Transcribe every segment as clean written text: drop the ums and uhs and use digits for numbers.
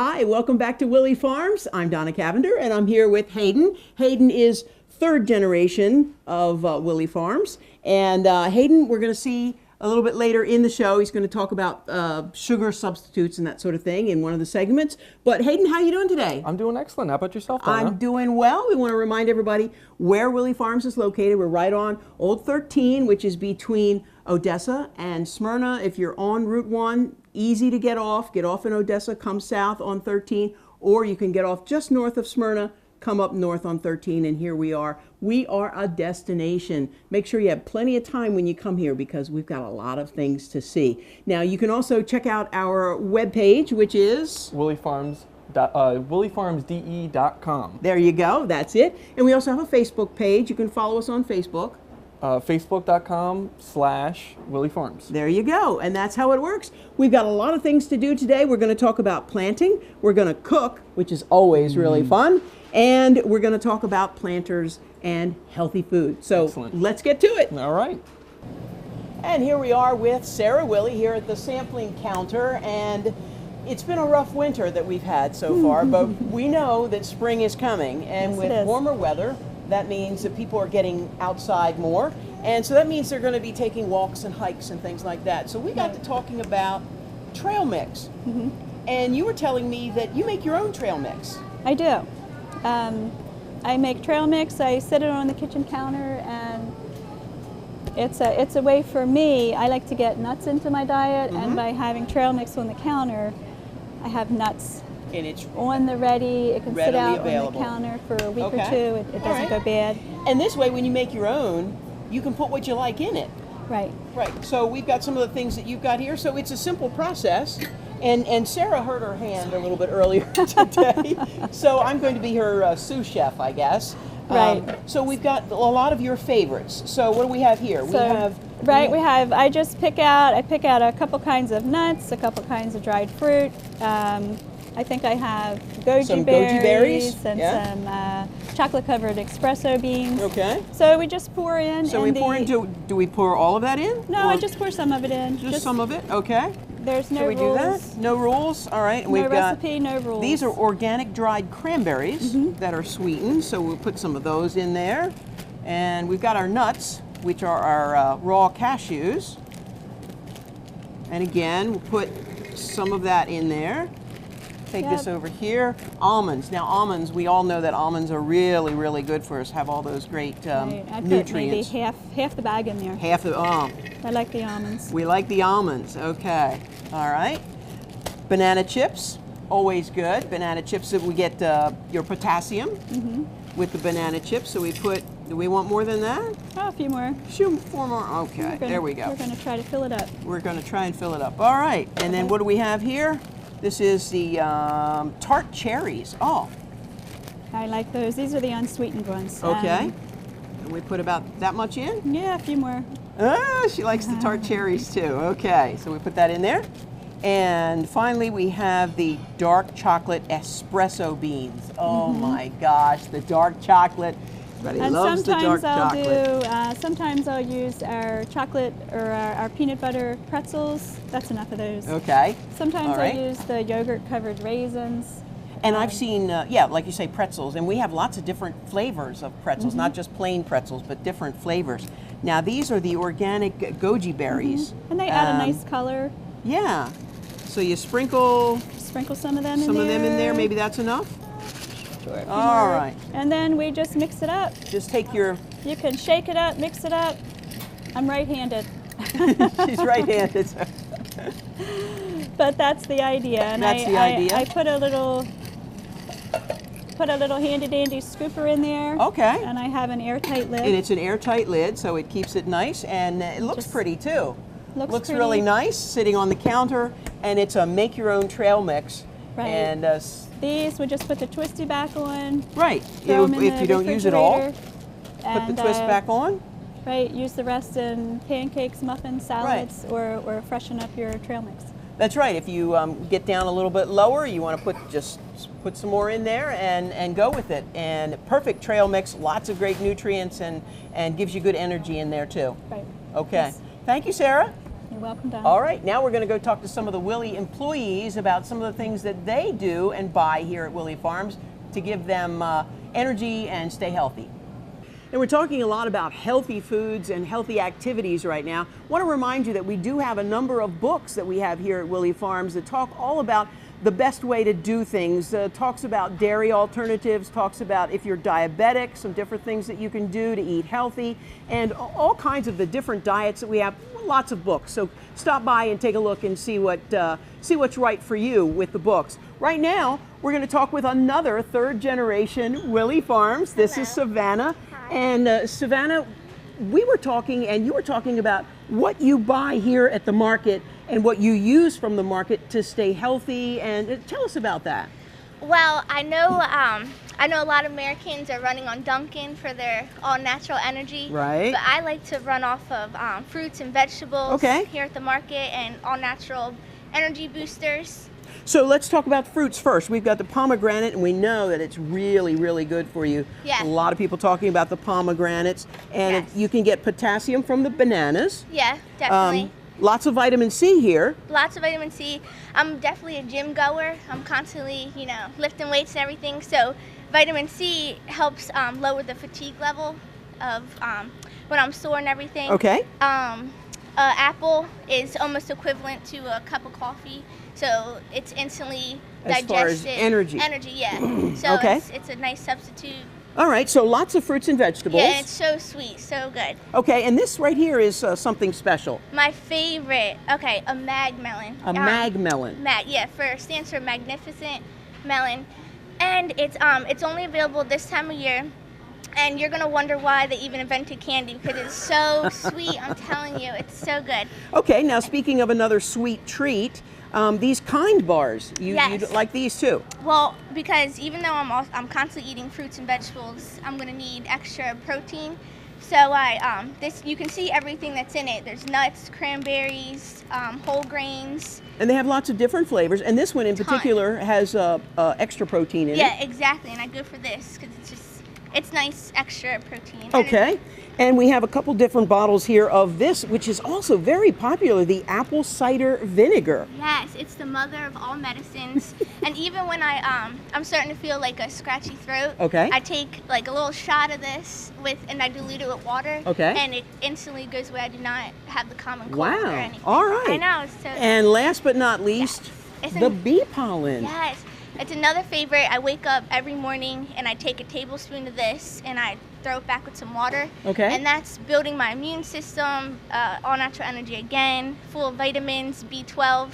Hi, welcome back to Willey Farms. I'm Donna Cavender, and I'm here with Hayden. Hayden is third generation of Willey Farms. And Hayden, we're going to see a little bit later in the show. He's going to talk about sugar substitutes and that sort of thing in one of the segments. But Hayden, how are you doing today? I'm doing excellent. How about yourself, Donna? I'm doing well. We want to remind everybody where Willey Farms is located. We're right on Old 13, which is between Odessa and Smyrna. If you're on Route 1, easy to get off in Odessa, come south on 13, or you can get off just north of Smyrna, come up north on 13, and here we are. We are a destination. Make sure you have plenty of time when you come here because we've got a lot of things to see. Now, you can also check out our webpage, which is willeyfarmsde.com. There you go, that's it. And we also have a Facebook page. You can follow us on Facebook. Facebook.com/WilleyFarms. There you go, and that's how it works. We've got a lot of things to do today. We're going to talk about planting. We're going to cook, which is always really fun. And we're going to talk about planters and healthy food. So Excellent. Let's get to it. All right. And here we are with Sarah Willey here at the sampling counter. And it's been a rough winter that we've had so far, but we know that spring is coming. And Yes, with warmer weather, that means that people are getting outside more. And so that means they're going to be taking walks and hikes and things like that. So we got to talking about trail mix. And you were telling me that you make your own trail mix. I do. I make trail mix. I sit it on the kitchen counter, and it's a way for me. I like to get nuts into my diet, and by having trail mix on the counter, I have nuts And it's on the ready. It can sit readily out available. on the counter for a week Okay. or two. It doesn't right. go bad. And this way, when you make your own, you can put what you like in it. Right. Right. So we've got some of the things that you've got here. So it's a simple process. And Sarah hurt her hand a little bit earlier today. So I'm going to be her sous chef, I guess. Right. So we've got a lot of your favorites. So what do we have here? I just pick out a couple kinds of nuts, a couple kinds of dried fruit. I think I have Some goji berries, and some chocolate-covered espresso beans. Okay. So we just pour in. So we pour into, do we pour all of that in? No, Or I just pour some of it in. Just some of it? Okay. There's no So we rules. do that? No rules? All right. And No we've got, recipe, no rules. these are organic dried cranberries that are sweetened, so we'll put some of those in there. And we've got our nuts, which are our raw cashews. And again, we'll put some of that in there. Take this over here. Almonds. Now almonds, we all know that almonds are really, really good for us, have all those great Right. I put nutrients. maybe half the bag in there. Half of, I like the almonds. we like the almonds, okay. All right. Banana chips, always good. Banana chips, we get your potassium with the banana chips. So we put, do we want more than that? Oh, a few more. Four more, okay, there we go. We're going to try to fill it up. We're gonna try and fill it up. All right, and then what do we have here? This is the tart cherries. Oh, I like those. These are the unsweetened ones. okay. And we put about that much in? Yeah, a few more. Ah, she likes the tart cherries too. Okay, so we put that in there. And finally, we have the dark chocolate espresso beans. Oh my gosh, the dark chocolate. Everybody And loves the dark chocolate. sometimes I'll use our chocolate or our peanut butter pretzels. That's enough of those. Okay. Sometimes All right. I use the yogurt covered raisins. And I've seen, yeah, like you say, pretzels, and we have lots of different flavors of pretzels, not just plain pretzels, but different flavors. Now, these are the organic goji berries. And they add a nice color. Yeah. So you sprinkle Sprinkle some of them in there. some of them in there. Maybe that's enough? Sure, a few All more. right. And then we just mix it up. Just take your, You can shake it up, mix it up. I'm right-handed. she's right-handed. But that's the idea. And That's the idea. I put a little handy-dandy scooper in there. Okay. And I have an airtight lid. And it's an airtight lid, so it keeps it nice, and it looks Just pretty too. looks pretty. really nice, sitting on the counter, and it's a make-your-own trail mix. Right. And These, we just put the twisty back on. right, Throw 'em in if the you don't use it all, refrigerator, put the twist back on. Right, use the rest in pancakes, muffins, salads, or freshen up your trail mix. That's right. If you get down a little bit lower, you want to put some more in there and go with it. And perfect trail mix, lots of great nutrients, and gives you good energy in there too. Right. Okay. Yes. Thank you, Sarah. You're You're welcome, Don. All right, now we're going to go talk to some of the Willey employees about some of the things that they do and buy here at Willey Farms to give them energy and stay healthy. And we're talking a lot about healthy foods and healthy activities right now. I want to remind you that we do have a number of books that we have here at Willey Farms that talk all about the best way to do things. Talks about dairy alternatives, talks about if you're diabetic, some different things that you can do to eat healthy, and all kinds of the different diets that we have. Lots of books. So stop by and take a look and see what's right for you with the books. Right now, we're going to talk with another third generation Willey Farms. This is Savannah. And Savannah, we were talking and you were talking about what you buy here at the market and what you use from the market to stay healthy. And tell us about that. Well, I know a lot of Americans are running on Dunkin' for their all-natural energy. Right. But I like to run off of fruits and vegetables here at the market and all-natural energy boosters. So let's talk about fruits first. We've got the pomegranate, and we know that it's really, really good for you. Yes. A lot of people talking about the pomegranates, and you can get potassium from the bananas. Yeah, definitely. Lots of vitamin C here. Lots of vitamin C. I'm definitely a gym goer. I'm constantly, lifting weights and everything. So vitamin C helps lower the fatigue level of when I'm sore and everything. Okay. Apple is almost equivalent to a cup of coffee, so it's instantly digested. As far as energy. Energy, yeah. So it's a nice substitute. All right, so lots of fruits and vegetables. Yeah, it's so sweet, so good. Okay, and this right here is something special. My favorite, a mag melon. A mag melon. Stands for magnificent melon, and it's only available this time of year. And you're going to wonder why they even invented candy, because it's so sweet. I'm telling you, it's so good. Okay, now speaking of another sweet treat, these Kind bars, you like these too? Well, because even though I'm constantly eating fruits and vegetables, I'm going to need extra protein. So you can see everything that's in it. There's nuts, cranberries, whole grains. And they have lots of different flavors. And this one in particular has extra protein in it. Yeah, exactly. And I go for this because it's nice extra protein. Okay, and we have a couple different bottles here of this, which is also very popular, the apple cider vinegar. Yes, it's the mother of all medicines. And even when I'm starting to feel like a scratchy throat, I take like a little shot of this and I dilute it with water. Okay. And it instantly goes away. I do not have the common cold or anything. All right. I know. It's so and last but not least, the bee pollen. Yes. It's another favorite. I wake up every morning and I take a tablespoon of this and I throw it back with some water. Okay. And that's building my immune system, all natural energy again, full of vitamins, B12.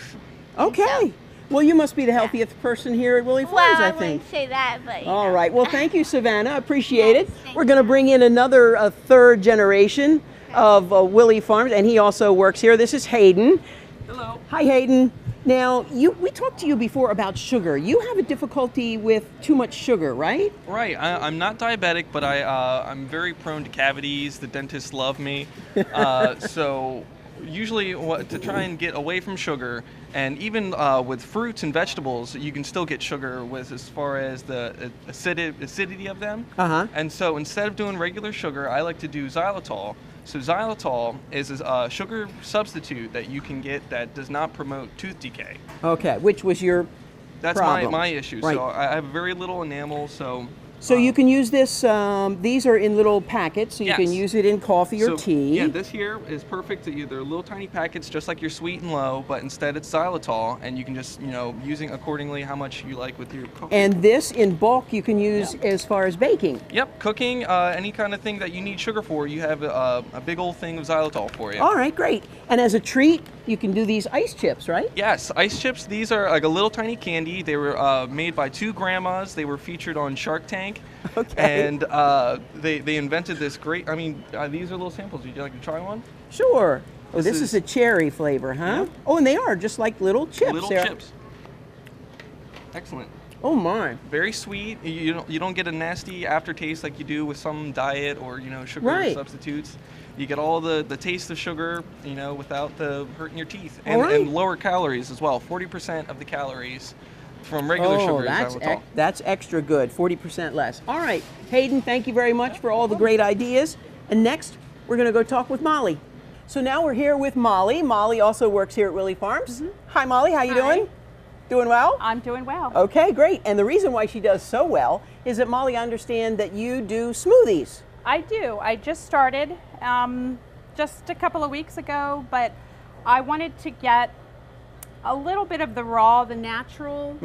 Okay. Well, you must be the healthiest person here at Willey Farms, I think. I wouldn't say that, but all right. Well, thank you, Savannah. Appreciate it. We're going to bring in another third generation of Willey Farms, and he also works here. This is Hayden. Hello. Hi, Hayden. Now, we talked to you before about sugar. You have a difficulty with too much sugar, right? Right. I'm not diabetic, but I'm very prone to cavities. The dentists love me. So usually to try and get away from sugar, and even with fruits and vegetables, you can still get sugar with as far as the acidity of them. And so instead of doing regular sugar, I like to do xylitol. So xylitol is a sugar substitute that you can get that does not promote tooth decay. Okay, which was your problem. My issue. Right. So I have very little enamel, so... So you can use this, these are in little packets, so you can use it in coffee or tea. Yeah, this here is perfect. They're little tiny packets, just like your Sweet and Low, but instead it's xylitol, and you can just, using accordingly how much you like with your coffee. And this in bulk you can use as far as baking. Yep, cooking, any kind of thing that you need sugar for, you have a big old thing of xylitol for you. All right, great. And as a treat, you can do these ice chips, right? Yes, ice chips. These are like a little tiny candy. They were made by two grandmas. They were featured on Shark Tank. Okay. And they invented this great, these are little samples. Would you like to try one? Sure. Oh, this is a cherry flavor, huh? Yeah. Oh, and they are just like little chips. Little chips. Excellent. Oh my. Very sweet. You don't get a nasty aftertaste like you do with some diet or sugar substitutes. You get all the taste of sugar, without the hurting your teeth, and lower calories as well. 40% of the calories from regular sugar is xylitol. That's extra good. 40% less. All right, Hayden, thank you very much for all the great ideas. And next, we're going to go talk with Molly. So now we're here with Molly. Molly also works here at Willey Farms. Hi, Molly. How you Hi. doing? Doing well? I'm doing well. Okay, great. And the reason why she does so well is that, Molly, I understand that you do smoothies. I do. I just started just a couple of weeks ago, but I wanted to get a little bit of the raw, the natural.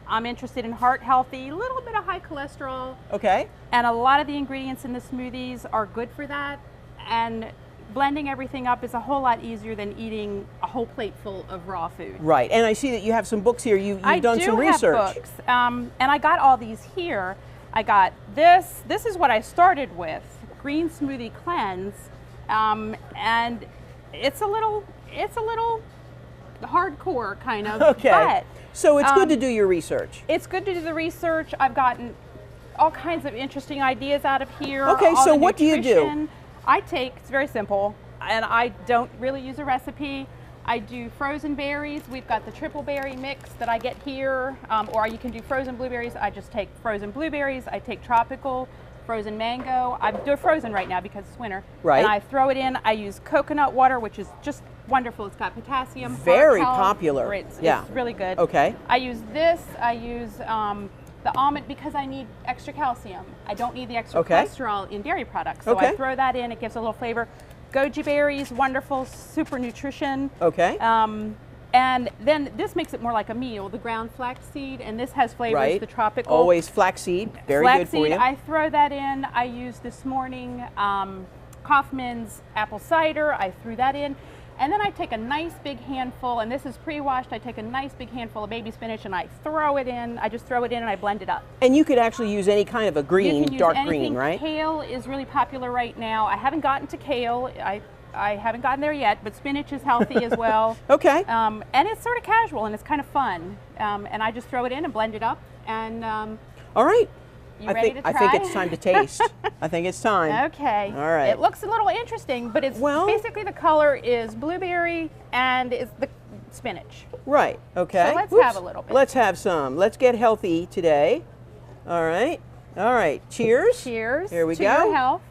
I'm interested in heart healthy, a little bit of high cholesterol. Okay. And a lot of the ingredients in the smoothies are good for that. And blending everything up is a whole lot easier than eating a whole plate full of raw food. Right. And I see that you have some books here. You've done some research. I do have books. And I got all these here. I got this. This is what I started with, Green Smoothie Cleanse. And it's a little hardcore kind of. Okay. But, so it's good to do your research. it's good to do the research. I've gotten all kinds of interesting ideas out of here. Okay, all so the what do you do? nutrition. It's very simple, and I don't really use a recipe. I do frozen berries. We've got the triple berry mix that I get here, or you can do frozen blueberries. I just take frozen blueberries. I take tropical, frozen mango. I'm doing frozen right now because it's winter. Right. And I throw it in. I use coconut water, which is just wonderful. It's got potassium. heart Very health. popular. It's Yeah. really good. Okay. I use this. I use the almond because I need extra calcium. I don't need the extra Okay. cholesterol in dairy products. So Okay. I throw that in. It gives a little flavor. Goji berries, wonderful, super nutrition. Okay. And then this makes it more like a meal. The ground flaxseed, and this has flavors. Right. The tropical. Always flaxseed. Very good for Flaxseed, you. I throw that in. I used this morning Kaufman's apple cider. I threw that in. And then I take a nice big handful, and this is pre-washed. I take a nice big handful of baby spinach and I throw it in. I just throw it in and I blend it up. And you could actually use any kind of a You green, can use dark anything. green, right? Kale is really popular right now. I haven't gotten to kale. I haven't gotten there yet, but spinach is healthy as well. Okay. And it's sort of casual and it's kind of fun. And I just throw it in and blend it up. And All right. you ready to try? I think it's time to taste. I think it's time. Okay. All right. It looks a little interesting, but it's Well- basically the color is blueberry and it's the spinach. Right. Okay. So let's Whoops. have a little bit. Let's have some. Let's get healthy today. All right. All right. Cheers. Cheers. Here we to go. your health.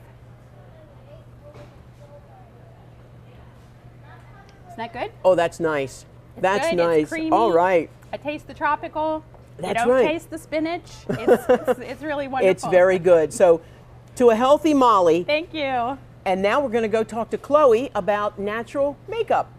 Isn't that good? Oh, that's nice. That's good, nice. It's creamy. All right. I taste the tropical. That's you don't right. taste the spinach. It's really wonderful. It's very good. So, to a healthy Molly. Thank you. And now we're going to go talk to Chloe about natural makeup.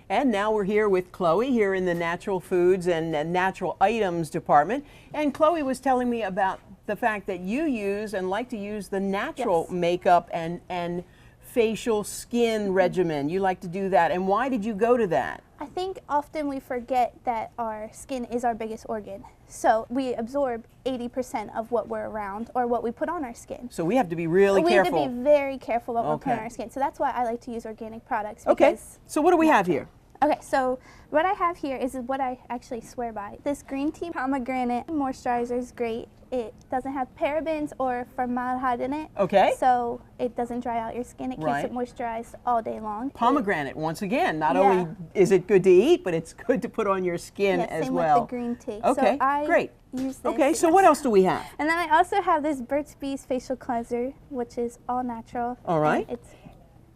And now we're here with Chloe here in the natural foods and natural items department. And Chloe was telling me about the fact that you use and like to use the natural Yes. makeup and facial skin regimen. You like to do that. And why did you go to that? I think often we forget that our skin is our biggest organ. So we absorb 80% of what we're around or what we put on our skin. So we have to be really we careful. have to be very careful what we put on Okay. our skin. So that's why I like to use organic products. Okay. Because So what do we have here? Okay, so what I have here is what I actually swear by. This green tea pomegranate moisturizer is great. It doesn't have parabens or formaldehyde in it. Okay. So it doesn't dry out your skin. It Right. keeps it moisturized all day long. Pomegranate, once again, not Yeah. only is it good to eat, but it's good to put on your skin Yeah, as same well. with the green tea. Okay, so I great. use this. Okay, so what else do we have? And then I also have this Burt's Bees facial cleanser, which is all natural. All right. And it's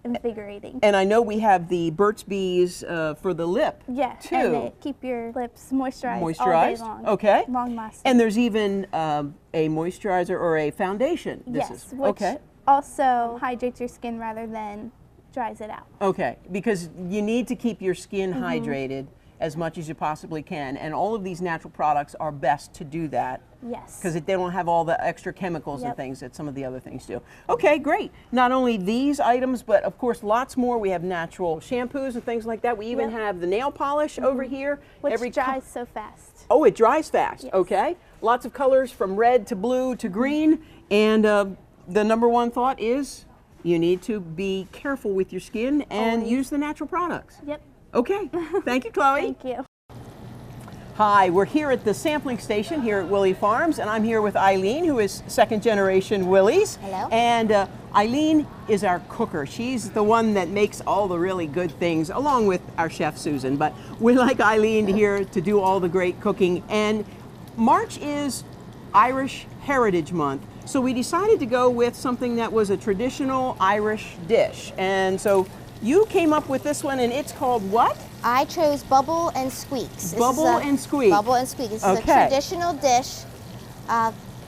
invigorating. And I know we have the Burt's Bees for the lip, Yeah, too. and they keep your lips moisturized all day Moisturized? long. Okay. Long lasting. And there's even a moisturizer or a foundation. This yes, is which okay. also hydrates your skin rather than dries it out. Okay, because you need to keep your skin hydrated as much as you possibly can, and all of these natural products are best to do that. Yes. Because they don't have all the extra chemicals and Yep. things that some of the other things do. Okay, great. Not only these items, but of course lots more. We have natural shampoos and things like that. We even Yep. have the nail polish over here. Which Every co- dries so fast. Oh, it dries fast. Yes. Okay. Lots of colors from red to blue to green. And the number one thought is you need to be careful with your skin and Always. use the natural products. Yep. Okay. Thank you, Chloe. Thank you. Hi, we're here at the sampling station here at Willey Farms, and I'm here with Eileen, who is second generation Willys. Hello. And Eileen is our cooker. She's the one that makes all the really good things, along with our chef Susan. But we like Eileen here to do all the great cooking. And March is Irish Heritage Month, so we decided to go with something that was a traditional Irish dish. And so You came up with this one, and it's called what? I chose Bubble and Squeaks. Bubble and Squeak. Bubble and Squeak. This is a Okay. traditional dish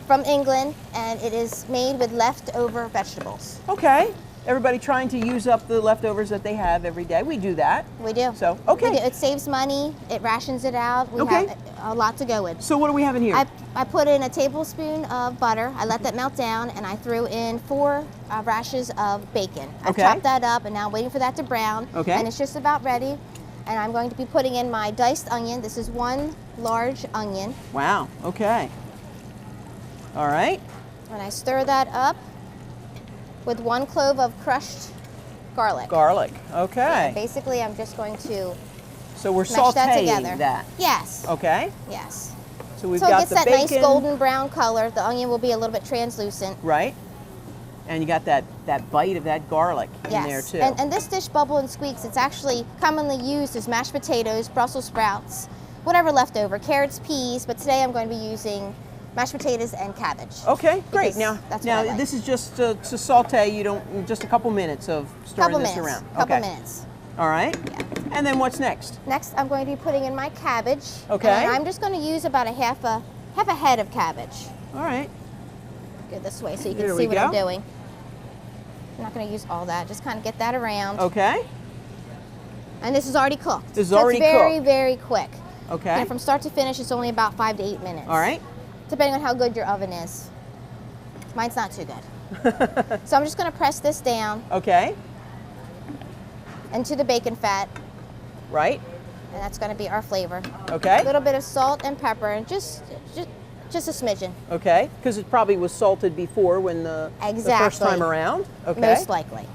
from England, and it is made with leftover vegetables. Okay. Everybody trying to use up the leftovers that they have every day. We do that. We do. So, okay. We do. It saves money. It rations it out. We Okay. have a lot to go with. So what do we have in here? I put in a tablespoon of butter. I let that melt down, and I threw in 4 rashers of bacon. I've Okay. chopped that up, and now I'm waiting for that to brown. Okay. And it's just about ready. And I'm going to be putting in my diced onion. This is 1 large onion. Wow. Okay. All right. And I stir that up with 1 clove of crushed garlic. Garlic. Okay. Basically, I'm just going to So we're mash that sautéing together. that. Yes. Okay. Yes. So we've So it got gets the that bacon. nice golden brown color. The onion will be a little bit translucent. Right. And you got that bite of that garlic in there too. And this dish, Bubble and Squeaks, it's actually commonly used as mashed potatoes, Brussels sprouts, whatever leftover, carrots, peas, but today I'm going to be using mashed potatoes and cabbage. Okay, great. Because Now, that's what I like. this is just to saute. You don't just a couple minutes of stirring Couple this minutes. around. Couple Okay. minutes. All right. Yeah. And then what's next? Next, I'm going to be putting in my cabbage. Okay. And I'm just going to use about a half a head of cabbage. All right. Go this way so you There can we see what I'm go. doing. I'm not going to use all that. Just kind of get that around. Okay. And this is already cooked. This is So already it's very, cooked. very quick. Okay. And from start to finish, it's only about 5 to 8 minutes. All right. Depending on how good your oven is. Mine's not too good. So I'm just going to press this down Okay. into the bacon fat, Right. and that's going to be our flavor. Okay. A little bit of salt and pepper, and just a smidgen, Okay. Because it probably was salted before when the first Exactly. time around. Okay. most likely.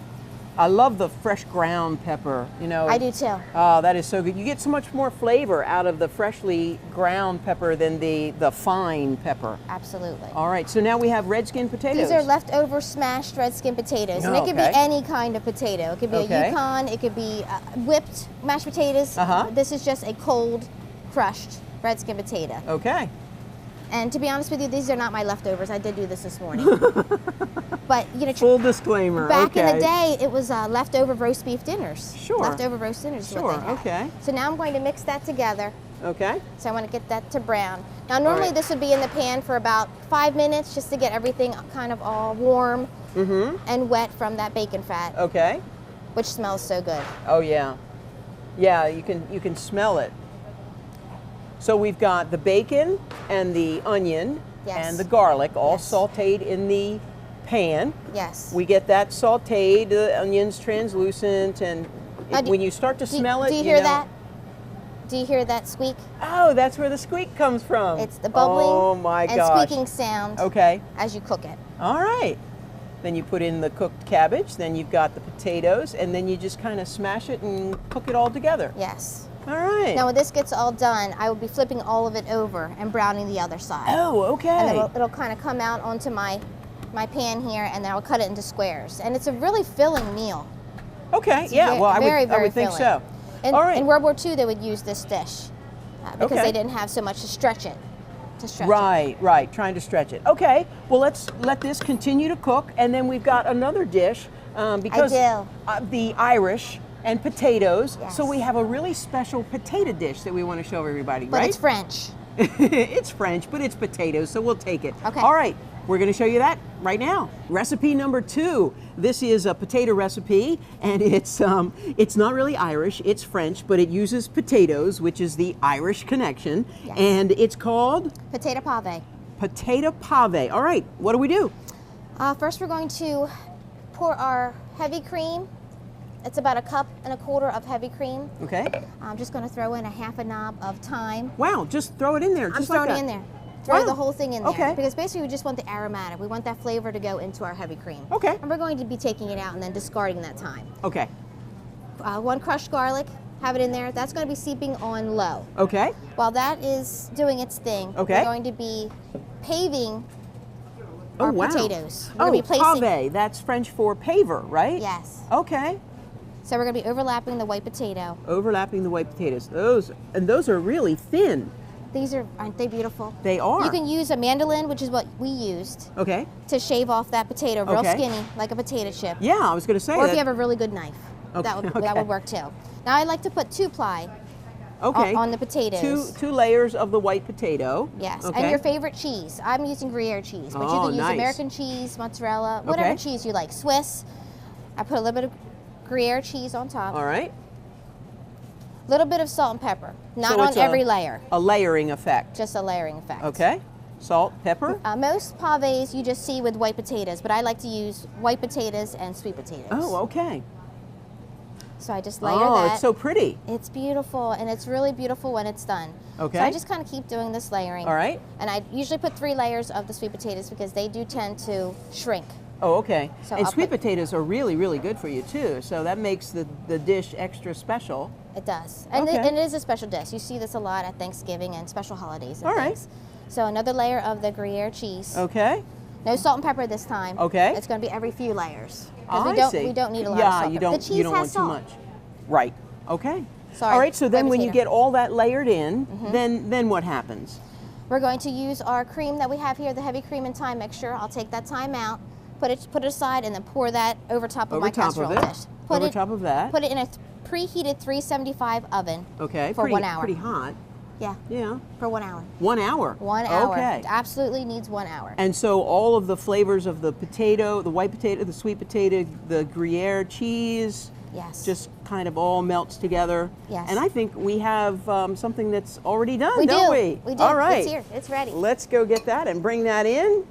I love the fresh ground pepper. You know. I do too. Oh, that is so good. You get so much more flavor out of the freshly ground pepper than the fine pepper. Absolutely. All right, so now we have red skin potatoes. These are leftover smashed red skin potatoes, and it could be Okay. any kind of potato. It could be Okay. a Yukon, it could be whipped mashed potatoes. Uh-huh. This is just a cold, crushed red skin potato. Okay. And to be honest with you, these are not my leftovers. I did do this morning. But you know, Full disclaimer. back okay. in the day, it was leftover roast beef dinners. Sure. Leftover roast dinners. is Sure. What they had. Okay. So now I'm going to mix that together. Okay. So I want to get that to brown. Now normally right. this would be in the pan for about 5 minutes just to get everything kind of all warm and wet from that bacon fat, Okay. which smells so good. Oh yeah. Yeah, you can smell it. So we've got the bacon and the onion Yes. and the garlic all Yes. sautéed in the pan. Yes. We get that sautéed, the onions translucent, and Now, when you start to smell it, do you hear know, that? Do you hear that squeak? Oh, that's where the squeak comes from. It's the bubbling oh my and gosh. squeaking sound Okay. as you cook it. All right. Then you put in the cooked cabbage, then you've got the potatoes, and then you just kind of smash it and cook it all together. Yes. All right. Now when this gets all done, I will be flipping all of it over and browning the other side. Oh, okay. And it'll kind of come out onto my pan here, and then I'll cut it into squares. And it's a really filling meal. Okay, yeah, well, very, I would think filling. so. In, All right. in World War II, they would use this dish because Okay. they didn't have so much to stretch it. Right, trying to stretch it. Okay, well, let's let this continue to cook, and then we've got another dish because do. The Irish and potatoes. Yes. So we have a really special potato dish that we want to show everybody, But right? it's French. It's French, but it's potatoes, so we'll take it. Okay. All right, we're going to show you that right now. Recipe number 2. This is a potato recipe, and it's not really Irish, it's French, but it uses potatoes, which is the Irish connection, Yes. and it's called Potato pave. potato pave. All right, what do we do? First, we're going to pour our heavy cream. It's about 1.25 cups of heavy cream. Okay. I'm just going to throw in a half a knob of thyme. Wow, just throw it in there. I'm just throwing like it that. in there. Throw Wow. the whole thing in there. Okay. Because basically we just want the aromatic. We want that flavor to go into our heavy cream. Okay. And we're going to be taking it out and then discarding that thyme. Okay. 1 crushed garlic, have it in there. That's going to be seeping on low. Okay. While that is doing its thing, Okay. we're going to be paving Oh, our wow. potatoes. We're Oh, going to be placing. pave. That's French for paver, right? Yes. Okay. So we're going to be overlapping the white potato. Overlapping the white potatoes. Those are really thin. These aren't they beautiful? They are. You can use a mandolin, which is what we used, Okay. to shave off that potato real Okay. skinny, like a potato chip. Yeah, I was going to say Or if that. you have a really good knife. Okay, that would okay. work too. Now I like to put 2-ply Okay. on the potatoes. Two layers of the white potato. Yes, Okay. and your favorite cheese. I'm using Gruyere cheese, but you Oh, can use nice. American cheese, mozzarella, whatever Okay. cheese you like. Swiss. I put a little bit of Gruyere cheese on top. All right. A little bit of salt and pepper. Not So on it's every layer, A layering effect. just a layering effect. Okay. Salt, pepper. Most pavés you just see with white potatoes, but I like to use white potatoes and sweet potatoes. Oh, okay. So I just layer Oh, that. it's so pretty. It's beautiful, and it's really beautiful when it's done. Okay. So I just kind of keep doing this layering. All right. And I usually put 3 layers of the sweet potatoes because they do tend to shrink. Oh, okay. So and I'll sweet put- potatoes are really, really good for you too. So that makes the dish extra special. It does. And, Okay. and it is a special dish. You see this a lot at Thanksgiving and special holidays and All right. things. So another layer of the Gruyere cheese. Okay. No salt and pepper this time. Okay. It's going to be every few layers. I Because see. we don't need a lot yeah, of salt. you The don't. cheese You don't has want salt. too much. Right. Okay. Sorry, All right. So then, white when you potato. get all that layered in, then what happens? We're going to use our cream that we have here, the heavy cream and thyme mixture. I'll take that thyme out, put it aside, and then pour that over top of Over my top of casserole it. dish. Put Over it, top of that. Put it in a preheated 375 oven. Okay. For pretty, 1 hour. Pretty hot. Yeah, Yeah. for 1 hour. 1 hour. 1 hour. Okay. It absolutely needs 1 hour. And so all of the flavors of the potato, the white potato, the sweet potato, the Gruyere cheese, Yes. just kind of all melts together. Yes. And I think we have something that's already done, we don't do. we? We do. All right. It's here. It's ready. Let's go get that and bring that in.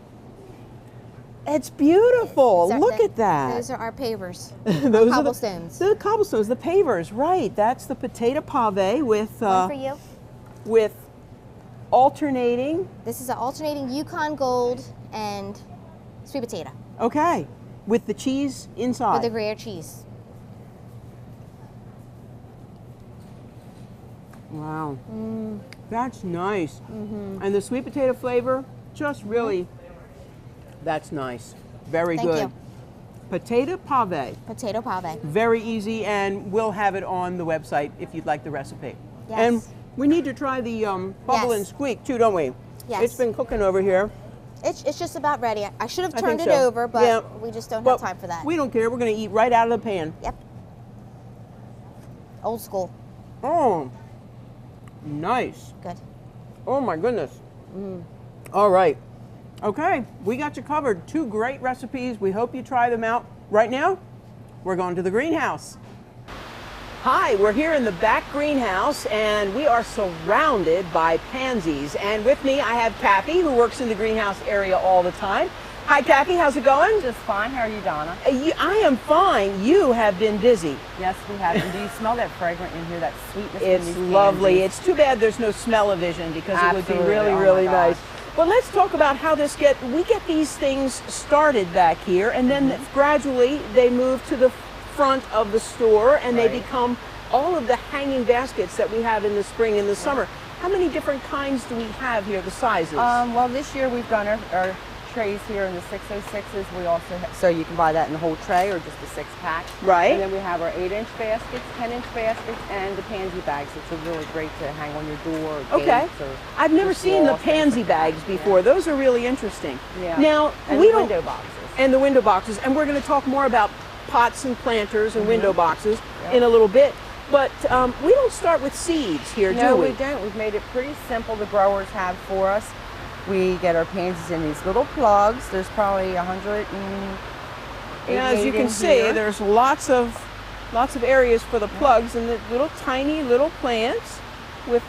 It's beautiful. These are Look the- at that. Those are our pavers. Those cobblestones. Are the cobblestones, the pavers, right. That's the potato pave with One for you. with alternating. This is an alternating Yukon Gold and sweet potato Okay. With the cheese inside. with the Gruyere cheese. Wow. That's nice. And the sweet potato flavor, just really, that's nice. Very Thank good. you. Potato pave. Potato pave. Very easy, and we'll have it on the website if you'd like the recipe. Yes. And we need to try the bubble Yes. and squeak too, don't we? Yes. It's been cooking over here. It's just about ready. I should have I turned think it so. over, but Yeah. we just don't But have time for that. We don't care. We're going to eat right out of the pan. Yep. Old school. Oh, nice. Good. Oh my goodness. All right. Okay, we got you covered. 2 great recipes. We hope you try them out. Right now, we're going to the greenhouse. Hi, we're here in the back greenhouse and we are surrounded by pansies. And with me, I have Kathy, who works in the greenhouse area all the time. Hi, Kathy, how's it going? Just fine. How are you, Donna? I am fine. You have been busy. Yes, we have. And do you smell that fragrance in here, that sweetness? It's in these lovely. pansies? It's too bad there's no smell-o-vision because it would be Absolutely. really, Oh my really gosh. nice. But let's talk about how we get these things started back here, and then gradually they move to the front of the store, and they Right. become all of the hanging baskets that we have in the spring and the summer. How many different kinds do we have here, the sizes? Well, this year we've done our trays here in the 606s. We also so you can buy that in the whole tray or just a 6-pack. Right. And then we have our 8-inch baskets, 10-inch baskets, and the pansy bags. It's a really great to hang on your door. Or Okay. gates or I've never just seen the walls, things pansy like that. bags before. Those are really interesting. Yeah. Now, And we the don't, window boxes. and the window boxes, and we're going to talk more about pots and planters and window boxes Yep. in a little bit. But we don't start with seeds here, No, do we don't. We've made it pretty simple. The growers have for us. We get our pansies in these little plugs. There's probably 188 Yeah, as you can in see, here. there's lots of areas for the plugs and the little tiny little plants with,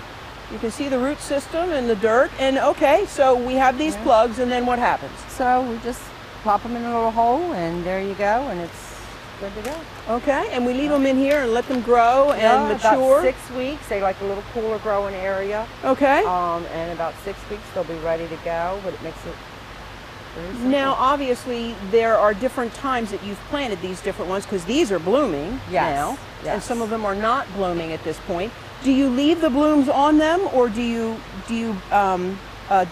you can see the root system and the dirt. And okay, so we have these plugs, and then what happens? So we just plop them in a little hole, and there you go, and it's good to go. Okay, and we leave them in here and let them grow and Yeah, mature. About 6 weeks. They like a little cooler growing area. Okay. And about 6 weeks they'll be ready to go, but it makes it very simple. Now, obviously, there are different times that you've planted these different ones because these are blooming Yes, now, and yes. some of them are not blooming at this point. Do you leave the blooms on them, or do you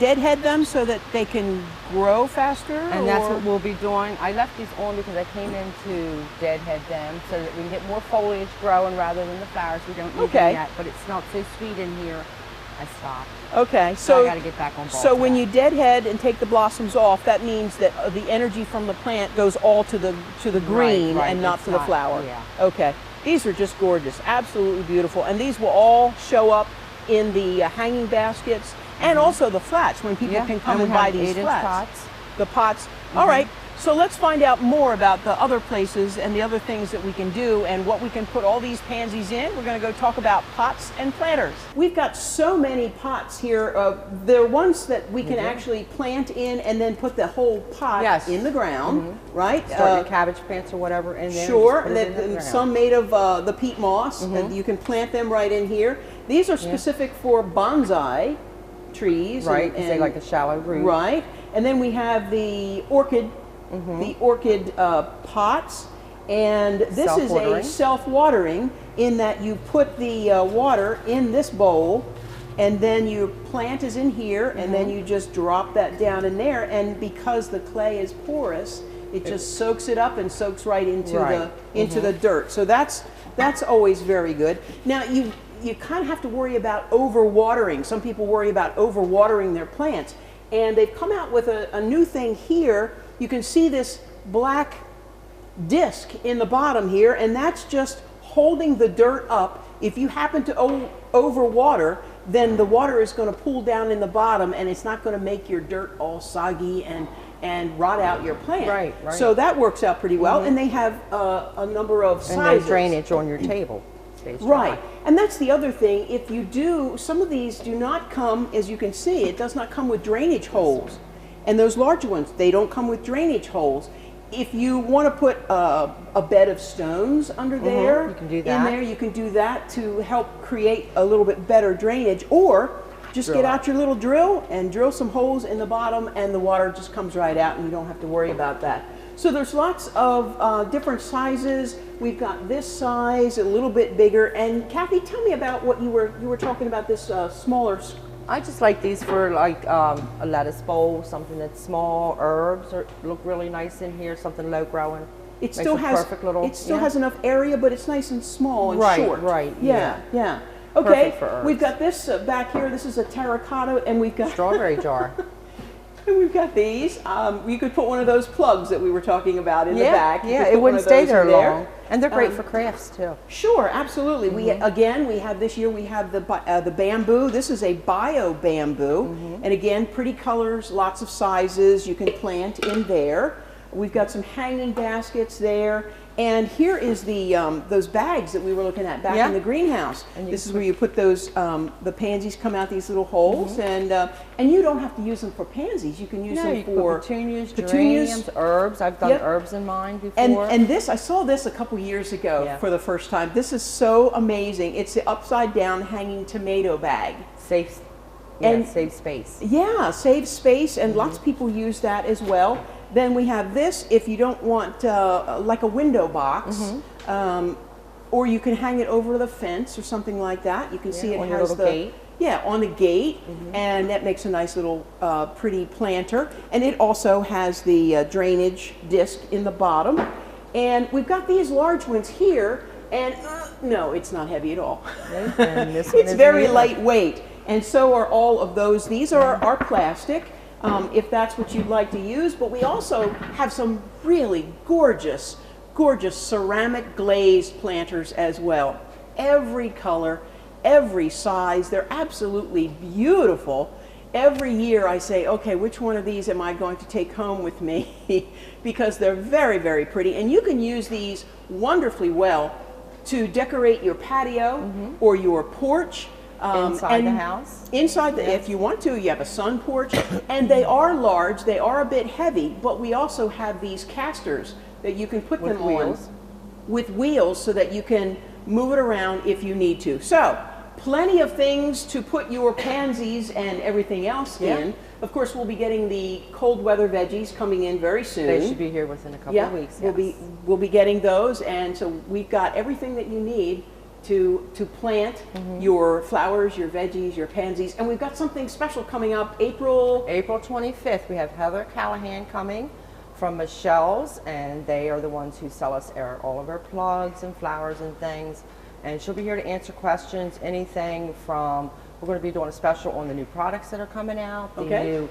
deadhead them so that they can grow faster? And that's or- what we'll be doing. I left these on because I came in to deadhead them so that we can get more foliage growing rather than the flowers. We don't need Okay. them yet, but it smelled so sweet in here, I stopped. Okay, So I so got to get back on ball. so for when that. you deadhead and take the blossoms off, that means that the energy from the plant goes all to the green right, and not it's to the not- flower. yeah. Okay. These are just gorgeous, absolutely beautiful. And these will all show up in the hanging baskets and also the flats when people can come and buy these flats. Pots. The pots. All right. So let's find out more about the other places and the other things that we can do and what we can put all these pansies in. We're going to go talk about pots and planters. We've got so many pots here. They're ones that we can actually plant in and then put the whole pot in the ground, right? Start your cabbage plants or whatever in there. Sure, and some made of the peat moss, and you can plant them right in here. These are specific for bonsai trees. Right, because they like a shallow root. Right, and then we have the orchid pots, and this is a self-watering in that you put the water in this bowl, and then your plant is in here, and then you just drop that down in there, and because the clay is porous, it just soaks it up and soaks right into the dirt. So that's always very good. Now you kind of have to worry about overwatering. Some people worry about overwatering their plants, and they've come out with a new thing here. You can see this black disc in the bottom here, and that's just holding the dirt up. If you happen to overwater, then the water is going to pool down in the bottom, and it's not going to make your dirt all soggy and rot out your plant. Right. So that works out pretty well, and they have a number of sizes. And there's drainage on your table. Right, and that's the other thing. If you do, some of these do not come, as you can see, it does not come with drainage holes. And those larger ones, they don't come with drainage holes. If you want to put a bed of stones under there, you can do that. you can do that to help create a little bit better drainage, or just get out your little drill and drill some holes in the bottom, and the water just comes right out, and you don't have to worry about that. So there's lots of different sizes. We've got this size, a little bit bigger. And Kathy, tell me about what you were talking about, this smaller. I just like these for like a lettuce bowl, something that's small. Herbs look really nice in here, something low growing. It still has enough area, but it's nice and small and short. Right. Yeah. Okay. We've got this back here. This is a terracotta, and we've got strawberry jar. And we've got these. You could put one of those plugs that we were talking about in the back. Yeah, it wouldn't stay there long. And they're great for crafts too. Sure, absolutely. We have this year, we have the bamboo. This is a bio bamboo. And again, pretty colors, lots of sizes. You can plant in there. We've got some hanging baskets there. And here is the those bags that we were looking at back in the greenhouse. And this is where you put those, the pansies come out these little holes, and you don't have to use them for pansies. You can use them for petunias, geraniums, herbs. I've done herbs in mine before. And this, I saw this a couple years ago for the first time. This is so amazing. It's the upside down hanging tomato bag. Save space. Yeah, saves space, and lots of people use that as well. Then we have this, if you don't want like a window box, or you can hang it over the fence or something like that. You can see it has the gate. Yeah, on the gate, and that makes a nice little pretty planter. And it also has the drainage disc in the bottom. And we've got these large ones here, and no, it's not heavy at all. And this it's very lightweight, and so are all of those. These are plastic. If that's what you'd like to use, but we also have some really gorgeous ceramic glazed planters as well. Every color, every size, they're absolutely beautiful. Every year I say, okay, which one of these am I going to take home with me? Because they're very, very pretty, and you can use these wonderfully well to decorate your patio or your porch. Inside the house? Inside, if you want to, you have a sun porch, and they are large, they are a bit heavy, but we also have these casters that you can put them on with wheels so that you can move it around if you need to. So, plenty of things to put your pansies and everything else in. Of course, we'll be getting the cold weather veggies coming in very soon. They should be here within a couple of weeks. We'll be getting those, and so we've got everything that you need to plant your flowers, your veggies, your pansies. And we've got something special coming up April 25th. We have Heather Callahan coming from Michelle's, and they are the ones who sell us all of our plugs and flowers and things. And she'll be here to answer questions, anything from, we're going to be doing a special on the new products that are coming out, the new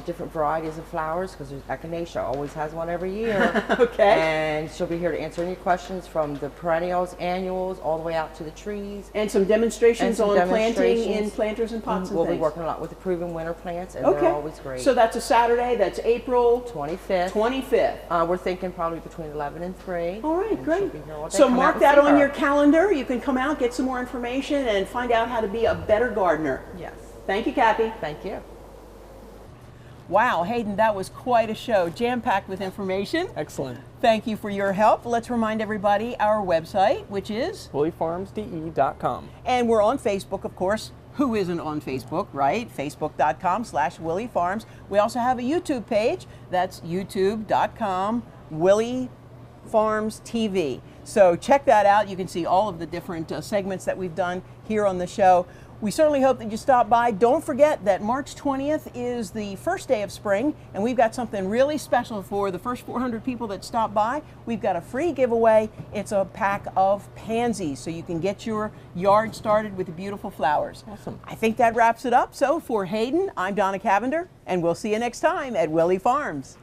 different varieties of flowers, because Echinacea always has one every year. Okay. And she'll be here to answer any questions from the perennials, annuals, all the way out to the trees. And some demonstrations And some on planting in demonstrations. planters and pots and We'll things. be working a lot with the proven winter plants, and Okay. they're always great. So that's a Saturday. That's April 25th. 25th. We're thinking probably between 11 and 3. All right, and she'll great. be here all day. So Come out mark and that see on her. your calendar. You can come out, get some more information, and find out how to be a better gardener. Yes. Thank you, Kathy. Thank you. Wow, Hayden, that was quite a show, jam-packed with information. Excellent. Thank you for your help. Let's remind everybody our website, which is? WilleyFarmsDE.com. And we're on Facebook, of course. Who isn't on Facebook, right? Facebook.com/Willey Farms. We also have a YouTube page. That's youtube.com Willey Farms TV. So check that out. You can see all of the different segments that we've done here on the show. We certainly hope that you stop by. Don't forget that March 20th is the first day of spring, and we've got something really special for the first 400 people that stop by. We've got a free giveaway. It's a pack of pansies, so you can get your yard started with the beautiful flowers. Awesome. I think that wraps it up. So for Hayden, I'm Donna Cavender, and we'll see you next time at Willey Farms.